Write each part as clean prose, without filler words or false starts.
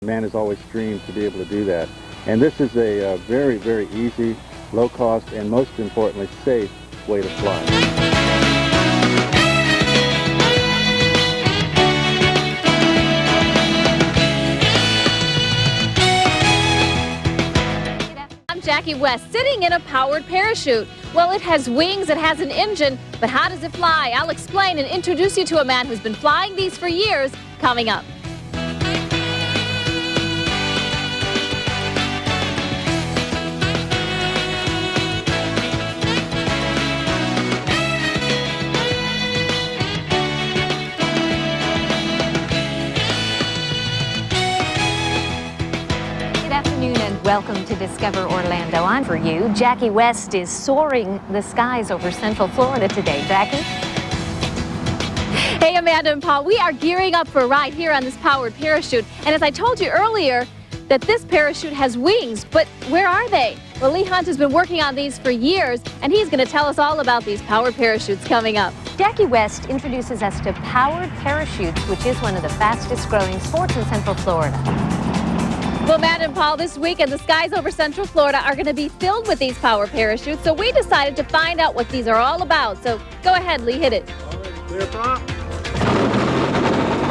Man has always dreamed to be able to do that. And this is a very, very easy, low cost, and most importantly, safe way to fly. I'm Jackie West, sitting in a powered parachute. Well, it has wings, it has an engine, but how does it fly? I'll explain and introduce you to a man who's been flying these for years, coming up. Welcome to Discover Orlando. I'm for you. Jackie West is soaring the skies over Central Florida today. Jackie? Hey, Amanda and Paul, we are gearing up for a ride here on this powered parachute. And as I told you earlier, that this parachute has wings, but where are they? Well, Lee Hunt has been working on these for years, and he's going to tell us all about these powered parachutes coming up. Jackie West introduces us to powered parachutes, which is one of the fastest growing sports in Central Florida. Well, Matt and Paul, this weekend, the skies over Central Florida are going to be filled with these power parachutes, so we decided to find out what these are all about. So go ahead, Lee, hit it. All right, clear prop.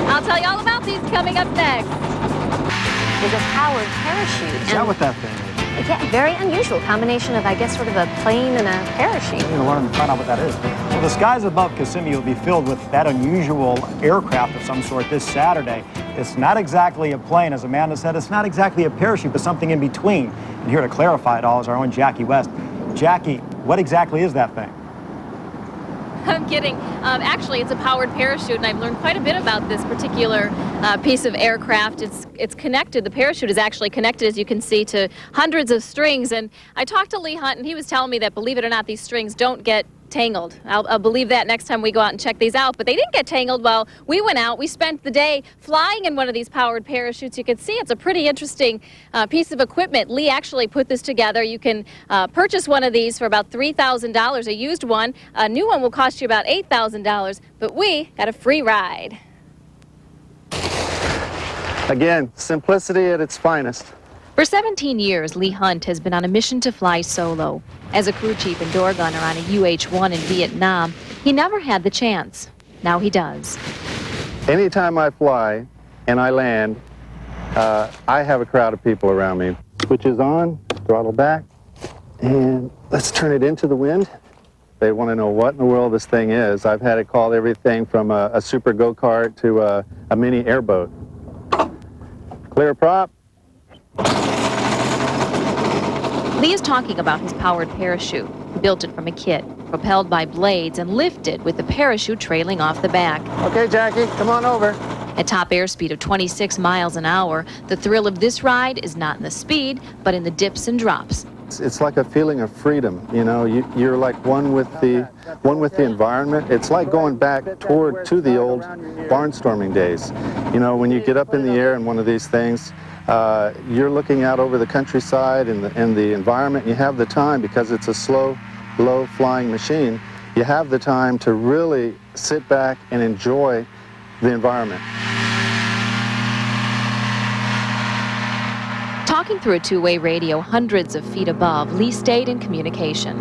I'll tell you all about these coming up next. With a powered parachute. Is that what that thing is? Yeah, very unusual combination of, I guess, sort of a plane and a parachute. We're going to find out what that is. Well, the skies above Kissimmee will be filled with that unusual aircraft of some sort this Saturday. It's not exactly a plane, as Amanda said. It's not exactly a parachute, but something in between. And here to clarify it all is our own Jackie West. Jackie, what exactly is that thing? I'm kidding. Actually, it's a powered parachute, and I've learned quite a bit about this particular piece of aircraft. It's connected. The parachute is actually connected, as you can see, to hundreds of strings. And I talked to Lee Hunt, and he was telling me that, believe it or not, these strings don't get tangled. I'll believe that next time we go out and check these out. But they didn't get tangled while we went out. We spent the day flying in one of these powered parachutes. You can see it's a pretty interesting piece of equipment. Lee actually put this together. You can purchase one of these for about $3,000, a used one. A new one will cost you about $8,000, but we got a free ride. Again, simplicity at its finest. For 17 years, Lee Hunt has been on a mission to fly solo. As a crew chief and door gunner on a UH-1 in Vietnam, he never had the chance. Now he does. Anytime I fly and I land, I have a crowd of people around me. Switch is on, throttle back, and let's turn it into the wind. They want to know what in the world this thing is. I've had it called everything from a super go-kart to a mini airboat. Clear prop. Lee is talking about his powered parachute. He built it from a kit, propelled by blades and lifted with the parachute trailing off the back. Okay, Jackie, come on over. At top airspeed of 26 miles an hour, the thrill of this ride is not in the speed, but in the dips and drops. It's like a feeling of freedom. You know, you're like one with the environment. It's like going back to the old barnstorming days. You know, when you get up in the air in one of these things, you're looking out over the countryside and the environment. You have the time, because it's a slow, low-flying machine, you have the time to really sit back and enjoy the environment. Talking through a two-way radio hundreds of feet above, Lee stayed in communication.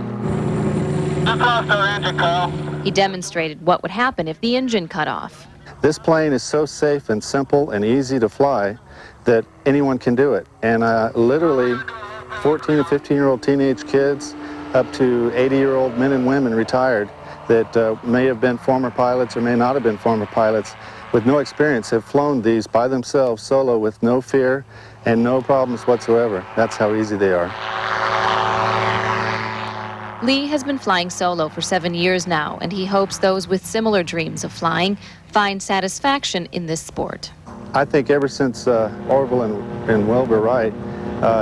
He demonstrated what would happen if the engine cut off. This plane is so safe and simple and easy to fly that anyone can do it. And literally 14 and 15-year-old teenage kids up to 80-year-old men and women retired that may have been former pilots or may not have been former pilots with no experience have flown these by themselves solo with no fear and no problems whatsoever. That's how easy they are. Lee has been flying solo for 7 years now, and he hopes those with similar dreams of flying find satisfaction in this sport. I think ever since Orville and Wilbur Wright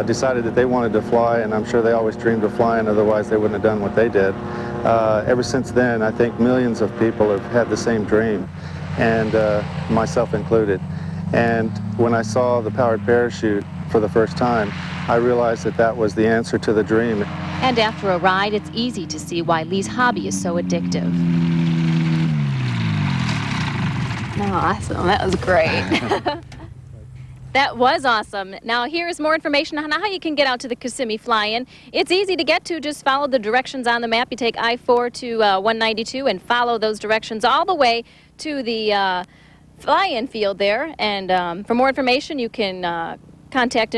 decided that they wanted to fly, and I'm sure they always dreamed of flying, otherwise they wouldn't have done what they did. Ever since then, I think millions of people have had the same dream, and myself included. And when I saw the powered parachute for the first time, I realized that that was the answer to the dream. And after a ride, it's easy to see why Lee's hobby is so addictive. Oh, awesome. That was great. That was awesome. Now here's more information on how you can get out to the Kissimmee Fly-In. It's easy to get to. Just follow the directions on the map. You take I-4 to 192 and follow those directions all the way to the fly-in field there. And for more information, you can contact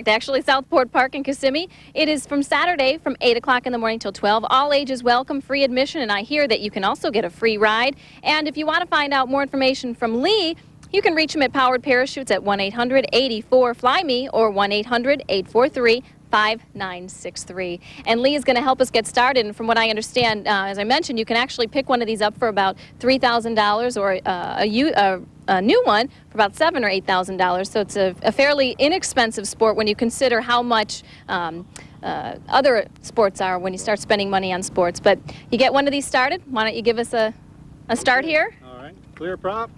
actually Southport Park in Kissimmee. It is from Saturday from 8 o'clock in the morning till 12. All ages welcome, free admission, and I hear that you can also get a free ride. And if you want to find out more information from Lee, you can reach him at Powered Parachutes at 1-800-84-FLY-ME or 1-800-843-5963. And Lee is going to help us get started. And from what I understand, as I mentioned, you can actually pick one of these up for about $3,000 or a new one for about $7,000 or $8,000. So it's a fairly inexpensive sport when you consider how much other sports are when you start spending money on sports. But you get one of these started. Why don't you give us a start here? All right, clear prop.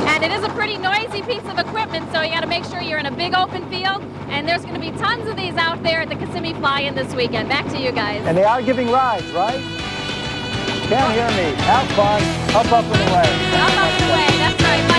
And it is a pretty noisy piece of equipment, so you got to make sure you're in a big open field. And there's going to be tons of these out there at the Kissimmee Fly-In this weekend. Back to you guys. And they are giving rides, right? Can't hear me. Have fun. Up and away. Up and away. That's right.